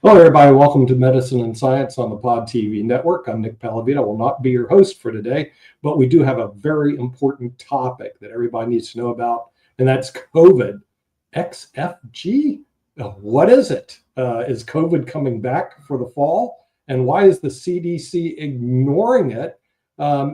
Hello, everybody. Welcome to Medicine and Science on the Pod TV network. I'm Nick Pallavita. I will not be your host for today, but we do have a very important topic that everybody needs to know about, and that's COVID. XFG? What is it? Is COVID coming back for the fall? And why is the CDC ignoring it?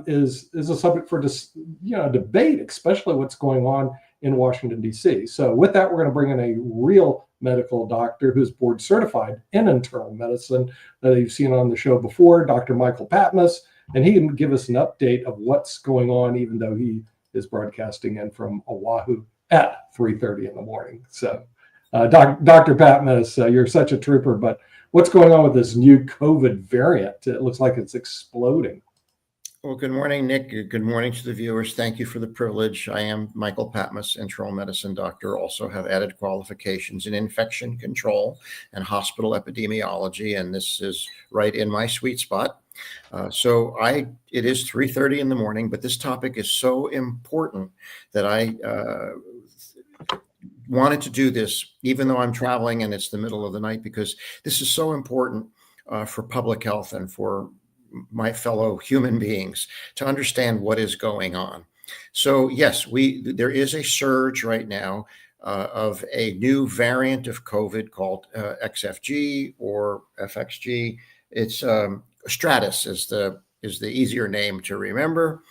Is a subject for debate, especially what's going on in Washington, D.C. So with that, we're going to bring in a real medical doctor who's board certified in internal medicine that you've seen on the show before, Dr. Michael Patmos, and he can give us an update of what's going on, even though he is broadcasting in from Oahu at 3:30 in the morning. So, Dr. Patmos, you're such a trooper, but what's going on with this new COVID variant? It looks like it's exploding. Well, good morning, Nick. Good morning to the viewers. Thank you for the privilege. I am Michael Patmos, internal medicine doctor, also have added qualifications in infection control and hospital epidemiology, and this is right in my sweet spot. It is 3:30 in the morning, but this topic is so important that I wanted to do this, even though I'm traveling and it's the middle of the night, because this is so important for public health and for my fellow human beings to understand what is going on. So yes, there is a surge right now of a new variant of COVID called XFG or FXG. It's Stratus is the easier name to remember.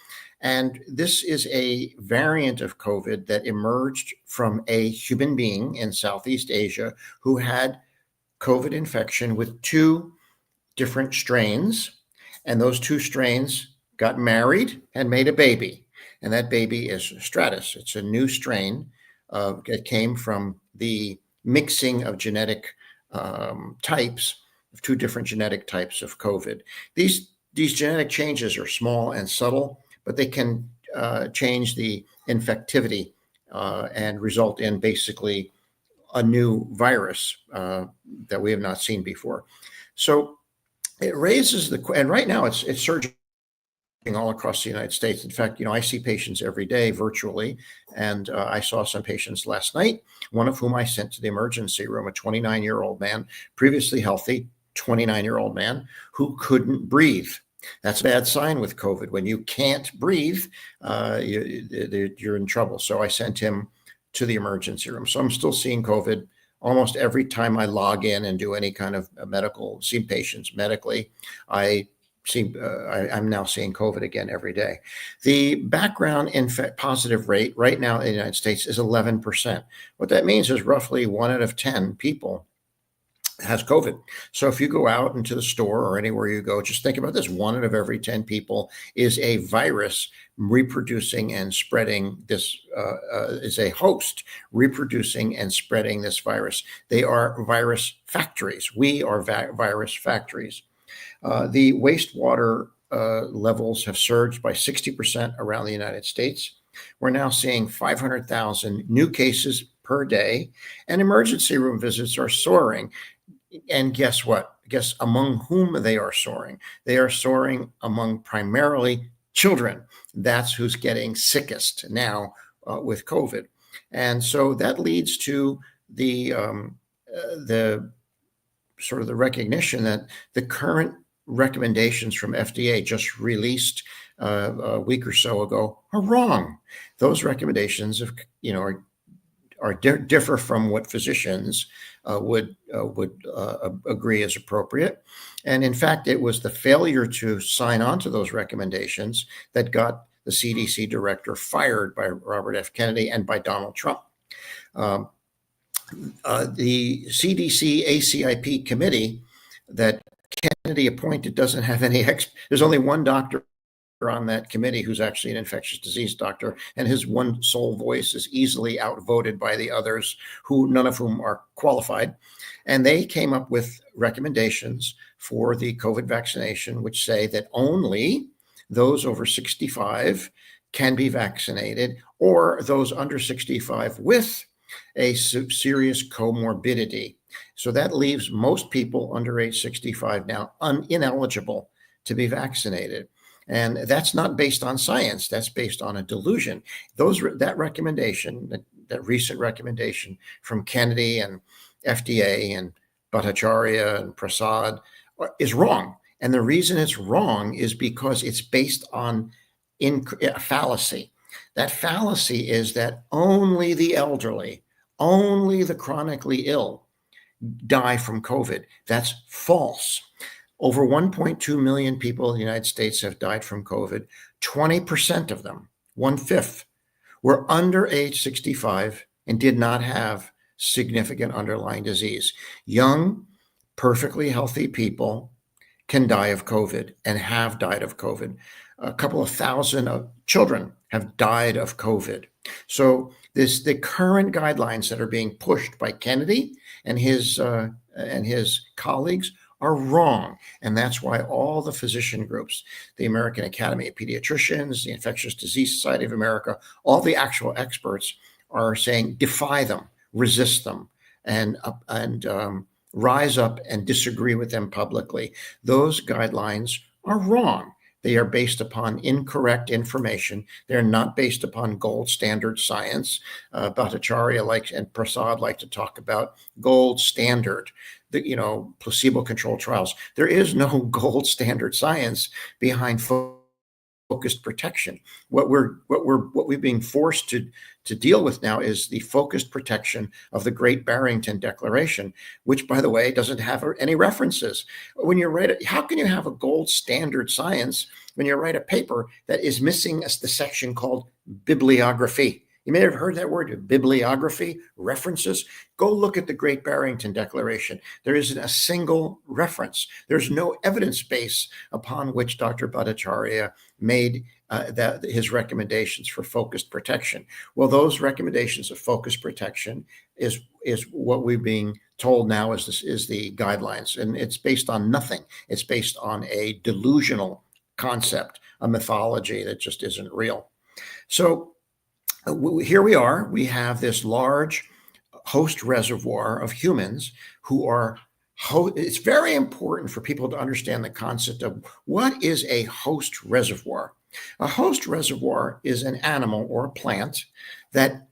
And this is a variant of COVID that emerged from a human being in Southeast Asia who had COVID infection with two different strains. And those two strains got married and made a baby. And that baby is Stratus. It's a new strain that came from the mixing of genetic types, of two different genetic types of COVID. These genetic changes are small and subtle, but they can change the infectivity and result in basically a new virus that we have not seen before. So it raises and right now it's surging all across the United States. In fact, I see patients every day virtually, and I saw some patients last night, one of whom I sent to the emergency room, a 29-year-old man, previously healthy, 29-year-old man who couldn't breathe. That's a bad sign with COVID. When you can't breathe, you're in trouble. So I sent him to the emergency room. So I'm still seeing COVID almost every time I log in and do any kind of see patients medically. I'm now seeing COVID again every day. The background positive rate right now in the United States is 11%. What that means is roughly 1 out of 10 people has COVID. So if you go out into the store or anywhere you go, just think about this. 1 out of every 10 people is a virus reproducing and spreading this, is a host reproducing and spreading this virus. They are virus factories. We are virus factories. The wastewater levels have surged by 60% around the United States. We're now seeing 500,000 new cases per day, and emergency room visits are soaring. And guess what? Guess among whom they are soaring? They are soaring among primarily children. That's who's getting sickest now with COVID. And so that leads to the sort of the recognition that the current recommendations from FDA just released a week or so ago are wrong. Those recommendations differ from what physicians would agree is appropriate. And in fact, it was the failure to sign on to those recommendations that got the CDC director fired by Robert F. Kennedy and by Donald Trump. The CDC ACIP committee that Kennedy appointed doesn't have any there's only one doctor on that committee who's actually an infectious disease doctor, and his one sole voice is easily outvoted by the others, none of whom are qualified. And they came up with recommendations for the COVID vaccination, which say that only those over 65 can be vaccinated, or those under 65 with a serious comorbidity. So that leaves most people under age 65 now ineligible to be vaccinated. And that's not based on science. That's based on a delusion. That recommendation, that recent recommendation from Kennedy and FDA and Bhattacharya and Prasad is wrong. And the reason it's wrong is because it's based on a fallacy. That fallacy is that only the elderly, only the chronically ill die from COVID. That's false. Over 1.2 million people in the United States have died from COVID. 20% of them, 1/5, were under age 65 and did not have significant underlying disease. Young, perfectly healthy people can die of COVID and have died of COVID. A couple of thousand of children have died of COVID. So the current guidelines that are being pushed by Kennedy and his colleagues are wrong. And that's why all the physician groups, the American Academy of Pediatricians, the Infectious Disease Society of America, all the actual experts are saying defy them, resist them, and rise up and disagree with them publicly. Those guidelines are wrong. They are based upon incorrect information. They're not based upon gold standard science. Bhattacharya and Prasad like to talk about gold standard, placebo-controlled trials. There is no gold standard science behind focused protection. What we're being forced to deal with now is the focused protection of the Great Barrington Declaration, which, by the way, doesn't have any references. When you write it, how can you have a gold standard science when you write a paper that is missing the section called bibliography? You may have heard that word, bibliography, references. Go look at the Great Barrington Declaration. There isn't a single reference. There's no evidence base upon which Dr. Bhattacharya made his recommendations for focused protection. Well, those recommendations of focused protection is what we're being told now is the guidelines, and it's based on nothing. It's based on a delusional concept, a mythology that just isn't real. So here we are. We have this large host reservoir of humans who are. It's very important for people to understand the concept of what is a host reservoir. A host reservoir is an animal or a plant that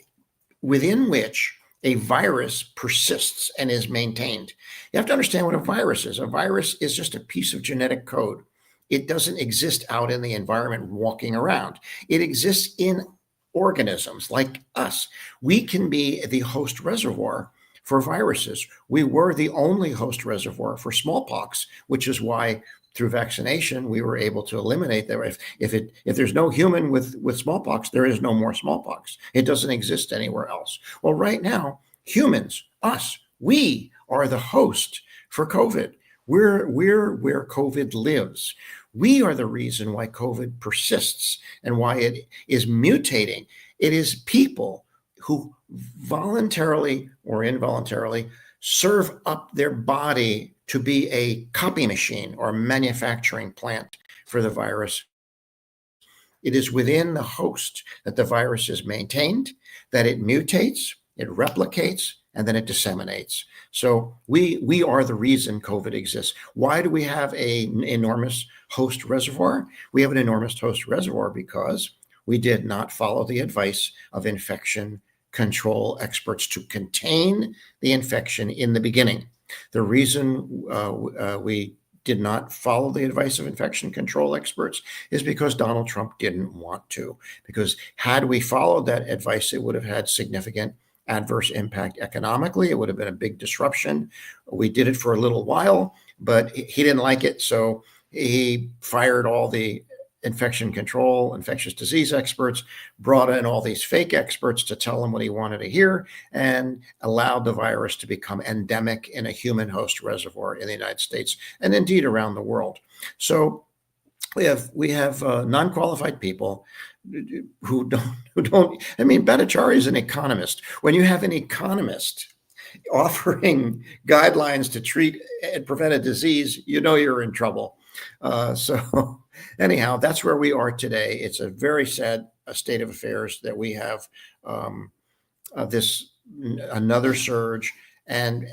within which a virus persists and is maintained. You have to understand what a virus is. A virus is just a piece of genetic code. It doesn't exist out in the environment walking around. It exists in organisms like us. We can be the host reservoir for viruses. We were the only host reservoir for smallpox, which is why through vaccination we were able to eliminate that. If there's no human with smallpox, there is no more smallpox. It doesn't exist anywhere else. Well, right now, humans, us, we are the host for COVID. We're where COVID lives. We are the reason why COVID persists and why it is mutating. It is people who voluntarily or involuntarily serve up their body to be a copy machine or manufacturing plant for the virus. It is within the host that the virus is maintained, that it mutates, it replicates, and then it disseminates. So we are the reason COVID exists. Why do we have an enormous host reservoir? We have an enormous host reservoir because we did not follow the advice of infection control experts to contain the infection in the beginning. The reason we did not follow the advice of infection control experts is because Donald Trump didn't want to. Because had we followed that advice, it would have had significant adverse impact economically. It would have been a big disruption. We did it for a little while, but he didn't like it. So he fired all the infection control, infectious disease experts, brought in all these fake experts to tell him what he wanted to hear, and allowed the virus to become endemic in a human host reservoir in the United States and indeed around the world. So we have non-qualified people who don't. I mean, Bhattacharya is an economist. When you have an economist offering guidelines to treat and prevent a disease, you know you're in trouble. So anyhow, that's where we are today. It's a very sad state of affairs that we have another surge, and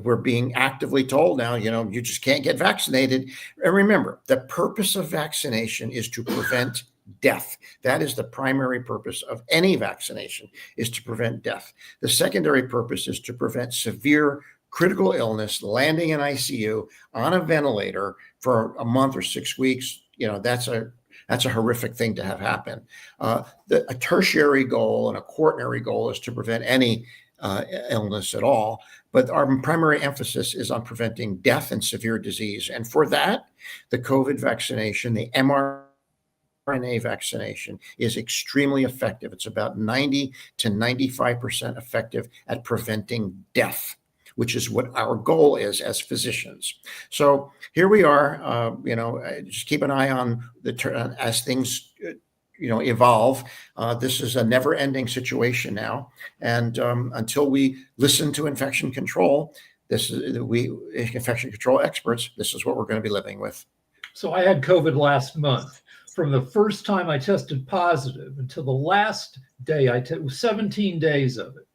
we're being actively told now, you just can't get vaccinated. And remember, the purpose of vaccination is to prevent death. That is the primary purpose of any vaccination, is to prevent death. The secondary purpose is to prevent severe critical illness, landing in ICU on a ventilator for a month or 6 weeks, that's a horrific thing to have happen. A tertiary goal and a quaternary goal is to prevent any illness at all. But our primary emphasis is on preventing death and severe disease. And for that, the COVID vaccination, the mRNA vaccination is extremely effective. It's about 90 to 95% effective at preventing death, which is what our goal is as physicians. So here we are, just keep an eye on as things evolve. This is a never-ending situation now, and until we listen to infection control, infection control experts, this is what we're going to be living with. So I had COVID last month. From the first time I tested positive until the last day, I took 17 days of it,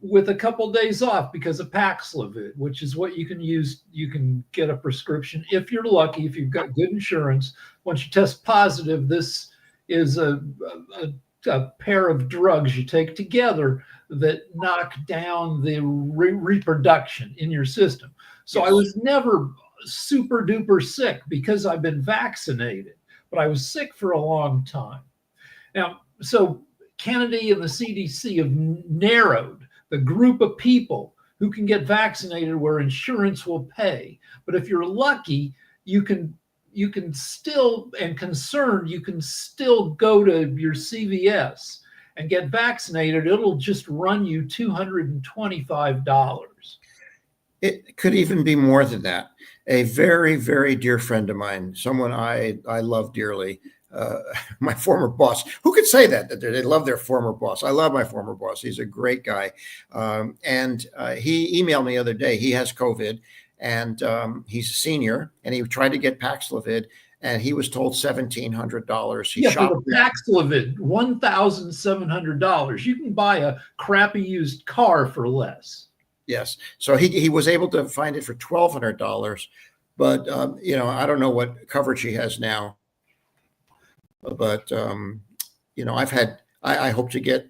with a couple days off because of Paxlovid, which is what you can use. You can get a prescription if you're lucky, if you've got good insurance. Once you test positive, this is a pair of drugs you take together that knock down the reproduction in your system. So Yes. I was never super duper sick because I've been vaccinated, but I was sick for a long time. Now, so Kennedy and the CDC have narrowed the group of people who can get vaccinated where insurance will pay. But if you're lucky, you can still, and concerned, you can still go to your CVS and get vaccinated. It'll just run you $225. It could even be more than that. A very, very dear friend of mine, someone I love dearly, my former boss. Who could say that they love their former boss? I love my former boss. He's a great guy. And he emailed me the other day. He has COVID, and he's a senior, and he tried to get Paxlovid, and he was told $1,700. He for the Paxlovid, $1,700. You can buy a crappy used car for less. Yes. So he was able to find it for $1,200, but I don't know what coverage he has now. But I hope to get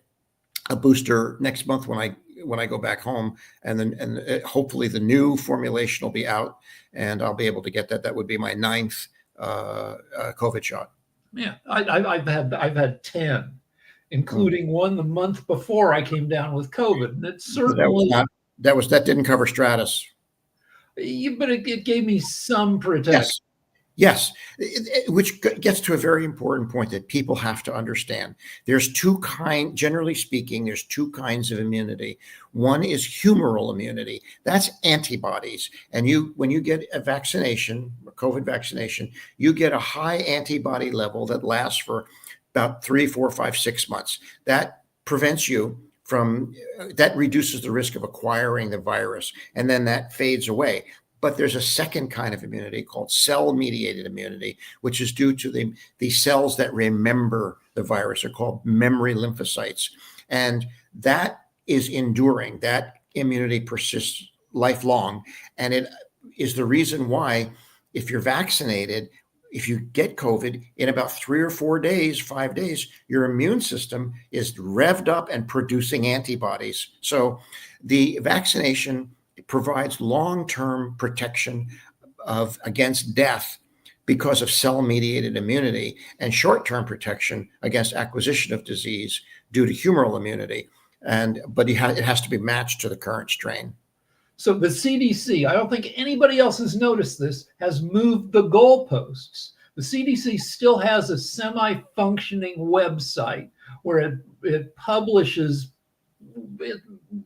a booster next month when I go back home, and hopefully the new formulation will be out, and I'll be able to get that. That would be my 9th COVID shot. Yeah, I've had 10, including one the month before I came down with COVID. And it certainly that didn't cover Stratus. But it gave me some protection. Yes, which gets to a very important point that people have to understand. Generally speaking, there's two kinds of immunity. One is humoral immunity. That's antibodies. And when you get a vaccination, a COVID vaccination, you get a high antibody level that lasts for about 3, 4, 5, 6 months. That prevents you that reduces the risk of acquiring the virus, and then that fades away. But there's a second kind of immunity called cell-mediated immunity, which is due to the cells that remember the virus. They're called memory lymphocytes. And that is enduring. That immunity persists lifelong. And it is the reason why, if you're vaccinated, if you get COVID, in about 3 or 4 days, 5 days, your immune system is revved up and producing antibodies. So the vaccination provides long-term protection against death because of cell-mediated immunity, and short-term protection against acquisition of disease due to humoral immunity. But it has to be matched to the current strain. So the CDC, I don't think anybody else has noticed this, has moved the goalposts. The CDC still has a semi-functioning website where it publishes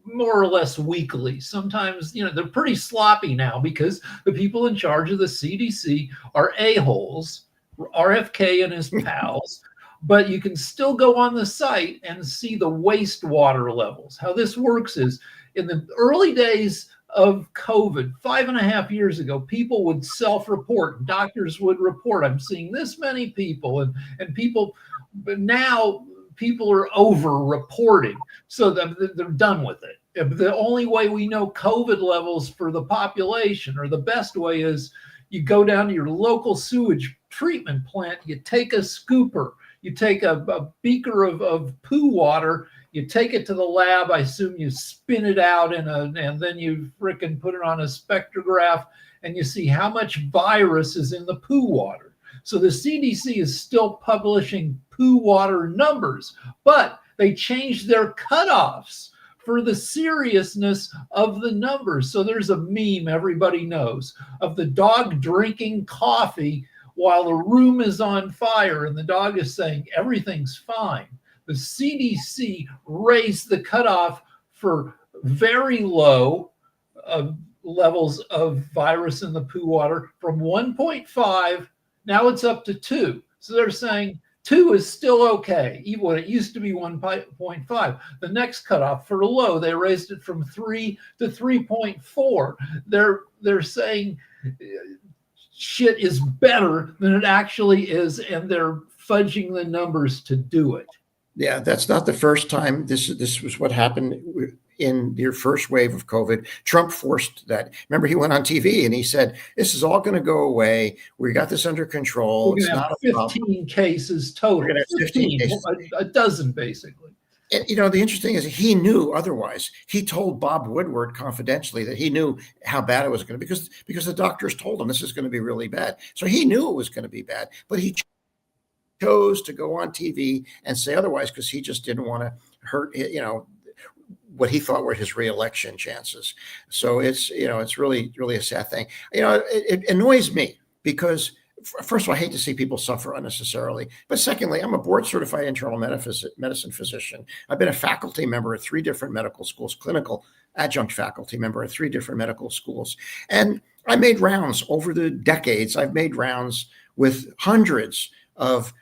more or less weekly. Sometimes, they're pretty sloppy now because the people in charge of the CDC are a-holes, RFK and his pals. But you can still go on the site and see the wastewater levels. How this works is, in the early days of COVID, 5.5 years ago, people would self-report. Doctors would report, I'm seeing this many people, and people, but now people are over-reporting, so they're done with it. The only way we know COVID levels for the population, or the best way, is you go down to your local sewage treatment plant, you take a scooper, you take a beaker of poo water, You take it to the lab. I assume you spin it out and then you frickin' put it on a spectrograph, and you see how much virus is in the poo water. So the CDC is still publishing poo water numbers, but they changed their cutoffs for the seriousness of the numbers. So there's a meme everybody knows of the dog drinking coffee while the room is on fire, and the dog is saying everything's fine. The CDC raised the cutoff for very low levels of virus in the poo water from 1.5. Now it's up to 2. So they're saying 2 is still okay, even when it used to be 1.5. The next cutoff for low, they raised it from 3 to 3.4. They're saying shit is better than it actually is, and they're fudging the numbers to do it. Yeah, that's not the first time. This was what happened in your first wave of COVID. Trump forced that. Remember, he went on TV and he said, "This is all going to go away. We got this under control. We're going to have 15 cases total. We're going to have 15 cases. A dozen, basically." And, the interesting is he knew otherwise. He told Bob Woodward confidentially that he knew how bad it was going to be because the doctors told him this is going to be really bad. So he knew it was going to be bad, but he chose to go on TV and say otherwise because he just didn't want to hurt, what he thought were his reelection chances. So it's really, really a sad thing. It annoys me because first of all, I hate to see people suffer unnecessarily. But secondly, I'm a board certified internal medicine physician. I've been a faculty member at 3 different medical schools, clinical adjunct faculty member at 3 different medical schools. And I made rounds over the decades. I've made rounds with hundreds of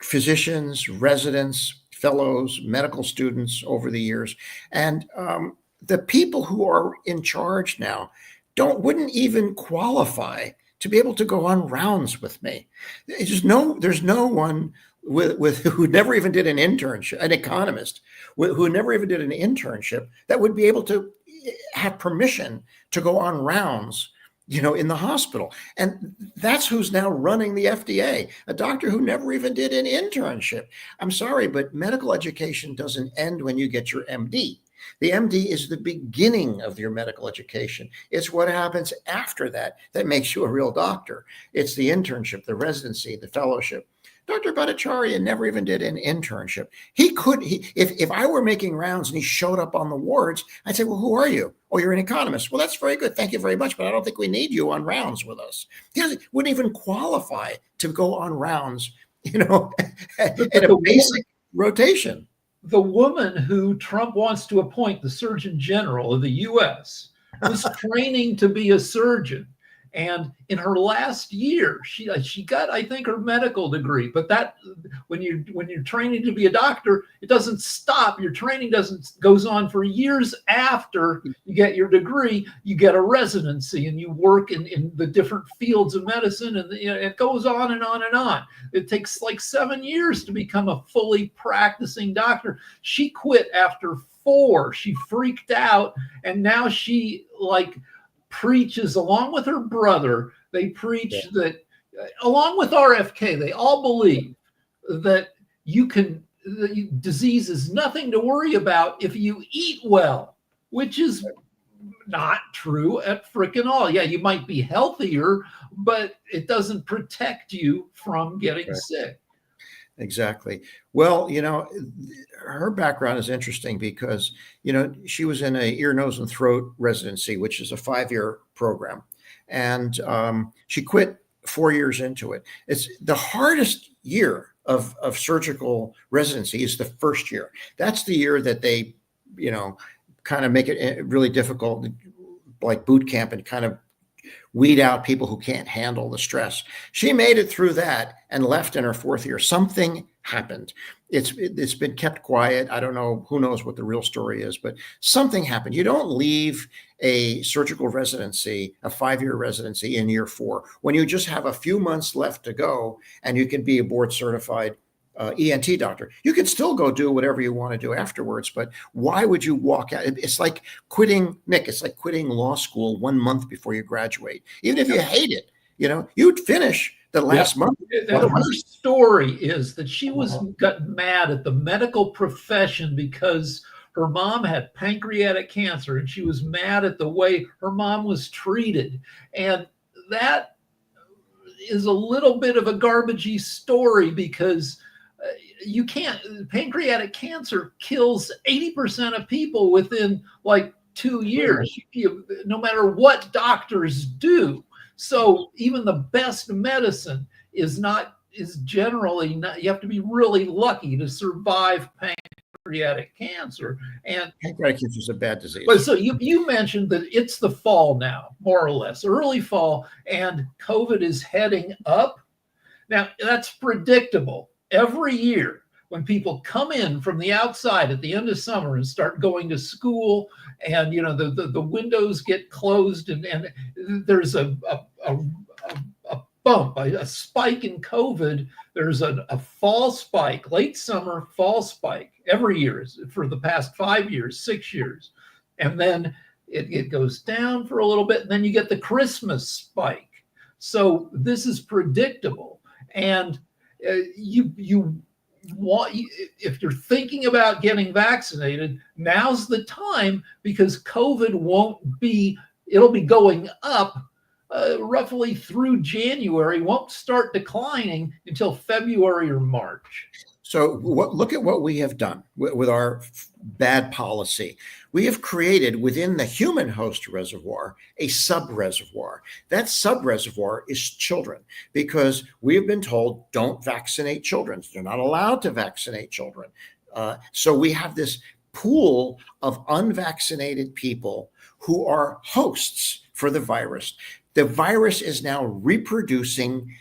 physicians, residents, fellows, medical students over the years. And the people who are in charge now wouldn't even qualify to be able to go on rounds with me. There's no one with who never even did an internship, an economist who never even did an internship that would be able to have permission to go on rounds in the hospital. And that's who's now running the FDA, a doctor who never even did an internship. I'm sorry, but medical education doesn't end when you get your MD. The MD is the beginning of your medical education. It's what happens after that makes you a real doctor. It's the internship, the residency, the fellowship. Dr. Bhattacharya never even did an internship. If I were making rounds and he showed up on the wards, I'd say, well, who are you? Oh, you're an economist. Well, that's very good. Thank you very much. But I don't think we need you on rounds with us. He wouldn't even qualify to go on rounds, in a basic rotation. The woman who Trump wants to appoint the Surgeon General of the U.S. was training to be a surgeon. And in her last year, she got, I think, her medical degree. But that when you're training to be a doctor, it doesn't stop. Your training goes on for years after you get your degree. You get a residency and you work in the different fields of medicine, and it goes on and on and on. It takes like 7 years to become a fully practicing doctor. She quit after 4. She freaked out, and now she preaches along with her brother. They preach that along with RFK, they all believe that the disease is nothing to worry about if you eat well, which is not true at frickin' all. Yeah, you might be healthier, but it doesn't protect you from getting sick. Exactly. Well, her background is interesting because, she was in a ear, nose, and throat residency, which is a 5-year program. And she quit 4 years into it. It's the hardest year of surgical residency is the first year. That's the year that they, kind of make it really difficult, like boot camp, and kind of weed out people who can't handle the stress. She made it through that and left in her 4th year. Something happened. It's been kept quiet. I don't know. Who knows what the real story is, but something happened. You don't leave a surgical residency, a 5-year residency in year 4, when you just have a few months left to go and you can be a board certified ENT doctor. You can still go do whatever you want to do afterwards, but why would you walk out? It's like quitting, Nick, it's like quitting law school 1 month before you graduate. Even if you hate it, you'd finish, the last month. And her story is that she got mad at the medical profession because her mom had pancreatic cancer, and she was mad at the way her mom was treated. And that is a little bit of a garbagey story, because you can't, pancreatic cancer kills 80% of people within like 2 years, no matter what doctors do. So even the best medicine is generally not, you have to be really lucky to survive pancreatic cancer. And pancreatic cancer is a bad disease. But so you mentioned that it's the fall now, more or less, early fall, and COVID is heading up. Now, that's predictable. Every year, when people come in from the outside at the end of summer and start going to school, and the windows get closed, and there's a bump, a spike in COVID. There's a fall spike, late summer fall spike every year for the past 5 years, 6 years. And then it goes down for a little bit, and then you get the Christmas spike. So this is predictable. And if you're thinking about getting vaccinated, now's the time, because COVID it'll be going up roughly through January, won't start declining until February or March. So look at what we have done with our bad policy. We have created within the human host reservoir a sub-reservoir. That sub-reservoir is children, because we have been told don't vaccinate children. They're not allowed to vaccinate children. So we have this pool of unvaccinated people who are hosts for the virus. The virus is now reproducing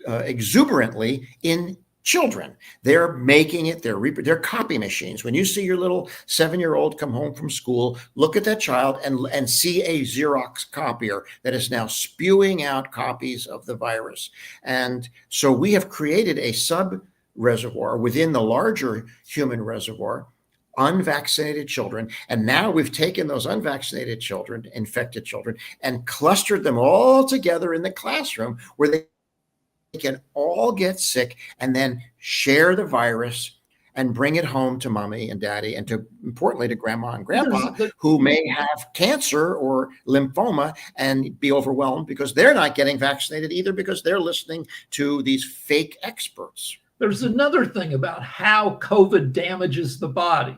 exuberantly in children. They're making it, they're copy machines. When you see your little 7-year-old come home from school, look at that child and see a Xerox copier that is now spewing out copies of the virus. And so we have created a sub-reservoir within the larger human reservoir, unvaccinated children. And now we've taken those unvaccinated children, infected children, and clustered them all together in the classroom, where they can all get sick and then share the virus and bring it home to mommy and daddy, and importantly to grandma and grandpa, who may have cancer or lymphoma and be overwhelmed because they're not getting vaccinated either, because they're listening to these fake experts. There's another thing about how COVID damages the body.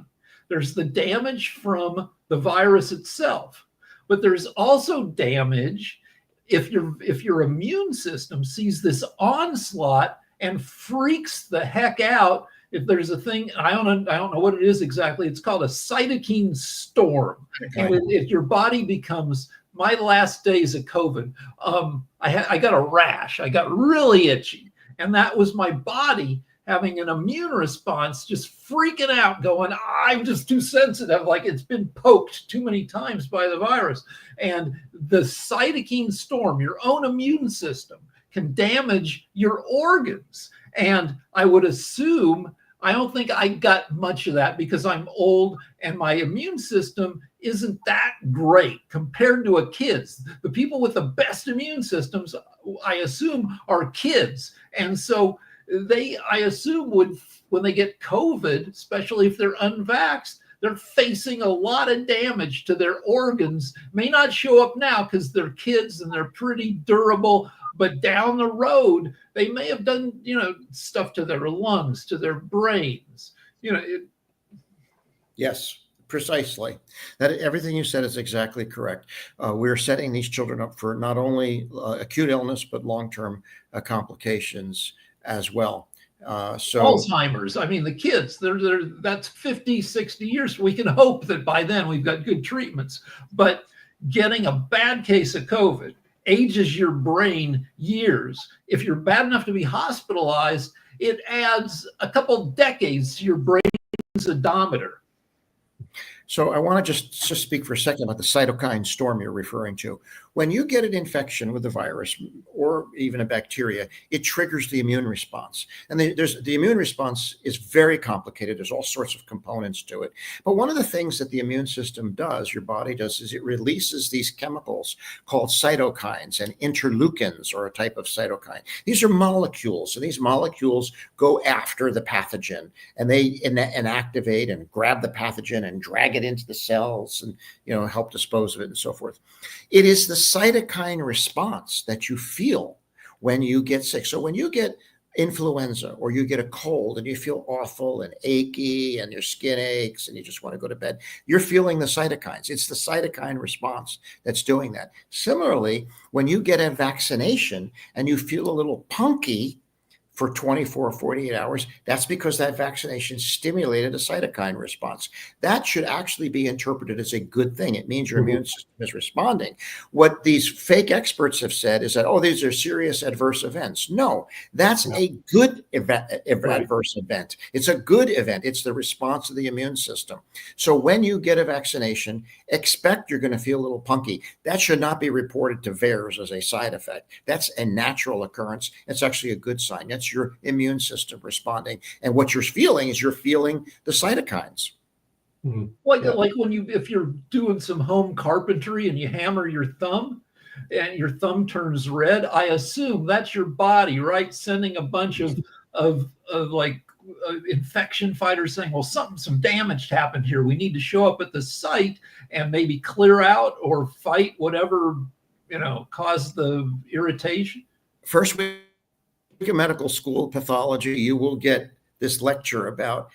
There's the damage from the virus itself, but there's also damage if your immune system sees this onslaught and freaks the heck out. If there's a thing, I don't know what it is exactly. It's called a cytokine storm. Okay. And if your body becomes, my last days of COVID, I got a rash. I got really itchy. And that was my body having an immune response, just freaking out, going, I'm just too sensitive, like it's been poked too many times by the virus. And the cytokine storm, your own immune system, can damage your organs. And I would assume, I don't think I got much of that, because I'm old and my immune system isn't that great compared to a kid's. The people with the best immune systems, I assume, are kids. And so I assume when they get COVID, especially if they're unvaxxed, they're facing a lot of damage to their organs. May not show up now because they're kids and they're pretty durable, but down the road, they may have done, stuff to their lungs, to their brains. Yes, precisely. That everything you said is exactly correct. We're setting these children up for not only acute illness, but long-term complications as well. So Alzheimer's, I mean, the kids, that's 50, 60 years. We can hope that by then we've got good treatments, but getting a bad case of COVID ages your brain years. If you're bad enough to be hospitalized, it adds a couple decades to your brain's odometer. So I want to just speak for a second about the cytokine storm you're referring to. When you get an infection with a virus or even a bacteria, it triggers the immune response. And the immune response is very complicated. There's all sorts of components to it. But one of the things that the immune system does, your body does, is it releases these chemicals called cytokines and interleukins, or a type of cytokine. These are molecules, and these molecules go after the pathogen, and they activate and grab the pathogen and drag it into the cells and help dispose of it and so forth. It is the cytokine response that you feel when you get sick. So when you get influenza or you get a cold and you feel awful and achy and your skin aches and you just want to go to bed, you're feeling the cytokines. It's the cytokine response that's doing that. Similarly, when you get a vaccination and you feel a little punky for 24 or 48 hours, that's because that vaccination stimulated a cytokine response. That should actually be interpreted as a good thing. It means your immune system is responding. What these fake experts have said is that, these are serious adverse events. No, that's a good adverse event. It's a good event. It's the response of the immune system. So when you get a vaccination, expect you're going to feel a little punky. That should not be reported to VAERS as a side effect. That's a natural occurrence. It's actually a good sign. That's your immune system responding. And what you're feeling is you're feeling the cytokines. Mm-hmm. Like if you're doing some home carpentry and you hammer your thumb and your thumb turns red, I assume that's your body, right? Sending a bunch of infection fighters saying, well, some damage happened here. We need to show up at the site and maybe clear out or fight whatever, caused the irritation. First week of medical school pathology, you will get this lecture about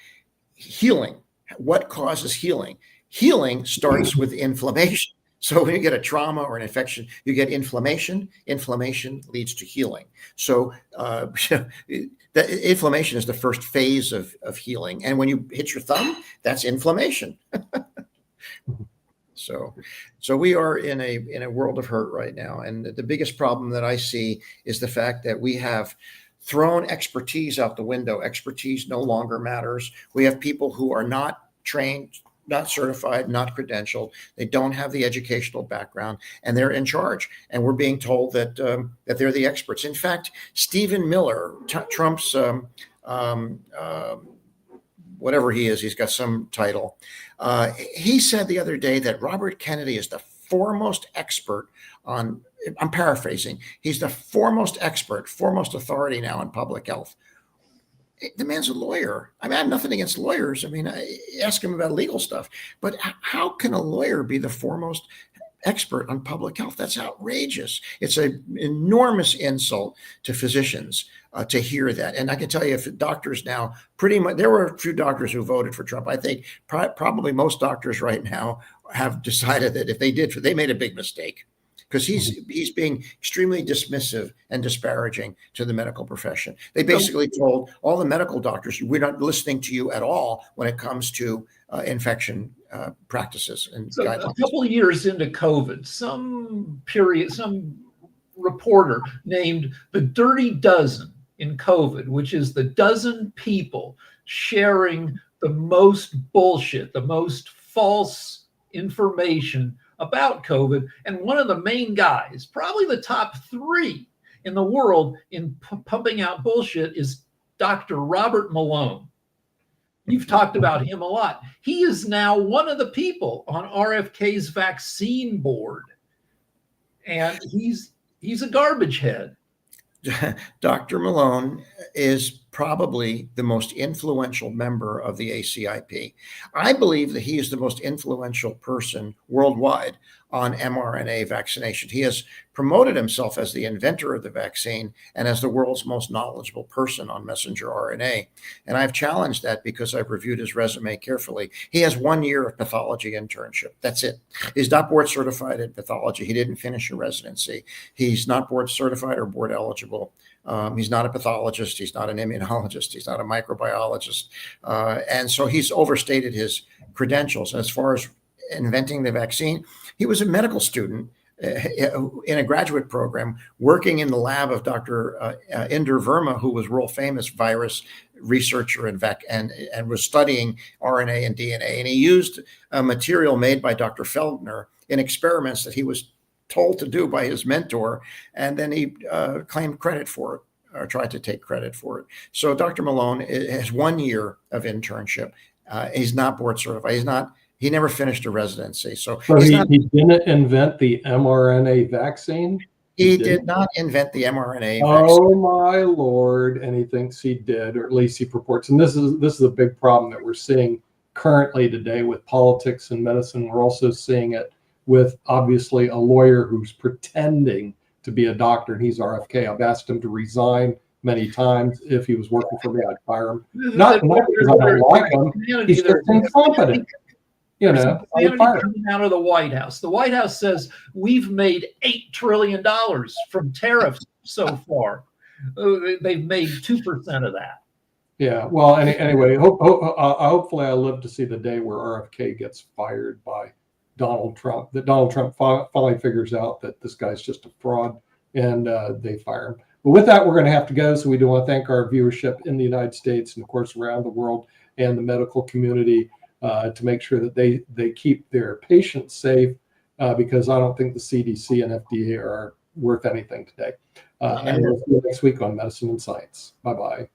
healing. What causes healing? Healing starts with inflammation. So when you get a trauma or an infection, you get inflammation. Inflammation leads to healing. So the inflammation is the first phase of healing. And when you hit your thumb, that's inflammation. So we are in a world of hurt right now. And the biggest problem that I see is the fact that we have thrown expertise out the window. Expertise no longer matters. We have people who are not trained, not certified, not credentialed. They don't have the educational background, and they're in charge. And we're being told that that they're the experts. In fact, Stephen Miller, Trump's whatever he is, he's got some title. He said the other day that Robert Kennedy is the foremost expert on, I'm paraphrasing, he's the foremost expert, foremost authority now in public health. The man's a lawyer. I mean, I have nothing against lawyers. I mean, I ask him about legal stuff, but how can a lawyer be the foremost expert on public health? That's outrageous. It's an enormous insult to physicians to hear that. And I can tell you, if doctors now, pretty much, there were a few doctors who voted for Trump. I think probably most doctors right now have decided that if they did, they made a big mistake, because he's being extremely dismissive and disparaging to the medical profession. They basically told all the medical doctors, we're not listening to you at all when it comes to infection practices and guidelines. A couple of years into COVID, some reporter named the Dirty Dozen in COVID, which is the dozen people sharing the most bullshit, the most false information about COVID. And one of the main guys, probably the top 3 in the world in pumping out bullshit, is Dr. Robert Malone. You've talked about him a lot. He is now one of the people on RFK's vaccine board, and he's a garbage head. Dr. Malone is probably the most influential member of the ACIP. I believe that he is the most influential person worldwide on mRNA vaccination. He has promoted himself as the inventor of the vaccine and as the world's most knowledgeable person on messenger RNA. And I've challenged that because I've reviewed his resume carefully. He has 1 year of pathology internship. That's it. He's not board certified in pathology. He didn't finish a residency. He's not board certified or board eligible. He's not a pathologist. He's not an immunologist. He's not a microbiologist. And so he's overstated his credentials. As far as inventing the vaccine, he was a medical student in a graduate program working in the lab of Dr. Inder Verma, who was world famous virus researcher and was studying RNA and DNA. And he used a material made by Dr. Feldner in experiments that he was told to do by his mentor. And then he claimed credit for it, or tried to take credit for it. So Dr. Malone has 1 year of internship. He's not board certified. He never finished a residency. So he didn't invent the mRNA vaccine? He did not invent the mRNA vaccine. Oh my Lord. And he thinks he did, or at least he purports. And this is a big problem that we're seeing currently today with politics and medicine. We're also seeing it with obviously a lawyer who's pretending to be a doctor, and he's RFK. I've asked him to resign many times. If he was working for me, I'd fire him. Not because I don't like him. He's just incompetent. You know, coming out of the White House. The White House says we've made $8 trillion from tariffs so far. They've made 2% of that. Yeah. Well, anyway, hopefully I live to see the day where RFK gets fired by Donald Trump. That Donald Trump finally figures out that this guy's just a fraud, and they fire him. But with that, we're going to have to go. So we do want to thank our viewership in the United States and, of course, around the world, and the medical community, to make sure that they keep their patients safe, because I don't think the CDC and FDA are worth anything today. And we'll see you next week on Medicine and Science. Bye-bye.